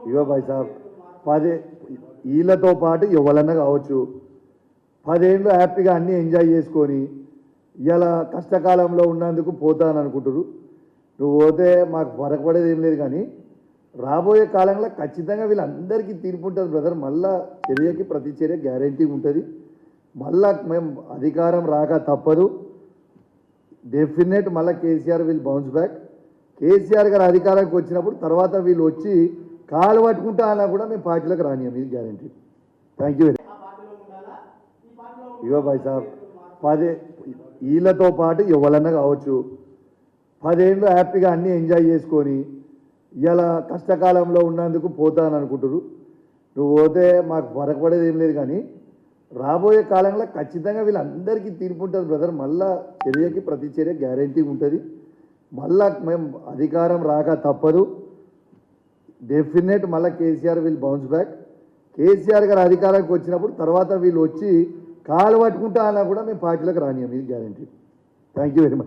ఇగో భాయ్ సాబ్ 10 వీళ్ళతో పాటు ఎవరన్నా కావచ్చు 10 ఏళ్ళు హ్యాపీగా అన్నీ ఎంజాయ్ చేసుకొని ఇలా కష్టకాలంలో ఉన్నందుకు పోతాను అనుకుంటారు. నువ్వు పోతే మాకు వరకపడేది ఏం లేదు, కానీ రాబోయే కాలంలో ఖచ్చితంగా వీళ్ళందరికీ తీర్పు ఉంటుంది బ్రదర్. మళ్ళా చర్యకి ప్రతి చర్య గ్యారంటీ ఉంటుంది. మళ్ళా మేము అధికారం రాక తప్పదు, డెఫినెట్ మళ్ళీ KCR will bounce back. KCR గారు అధికారానికి వచ్చినప్పుడు తర్వాత వీళ్ళు వచ్చి కాలు పట్టుకుంటా అన్నా కూడా మేము పార్టీలకు రానియం, ఇది గ్యారంటీ. థ్యాంక్ యూ వెరీ ఇగో భాయ్ సాబ్ 10 వీళ్ళతో పాటు ఎవరన్నా కావచ్చు 10 ఏళ్ళు హ్యాపీగా అన్నీ ఎంజాయ్ చేసుకొని ఇలా కష్టకాలంలో ఉన్నందుకు పోతాను అనుకుంటారు. నువ్వు పోతే మాకు వరకపడేది ఏం లేదు, కానీ రాబోయే కాలంలో ఖచ్చితంగా వీళ్ళందరికీ తీర్పు ఉంటుంది బ్రదర్. మళ్ళా చర్యకి ప్రతి చర్య గ్యారంటీ ఉంటుంది. మళ్ళా మేము అధికారం రాక తప్పదు, డెఫినెట్ మళ్ళీ KCR will bounce back. KCR గారు అధికారానికి వచ్చినప్పుడు తర్వాత వీళ్ళు వచ్చి కాలు పట్టుకుంటా అన్నా కూడా మేము పార్టీలకు రానియం, ఇది guarantee. Thank you very much.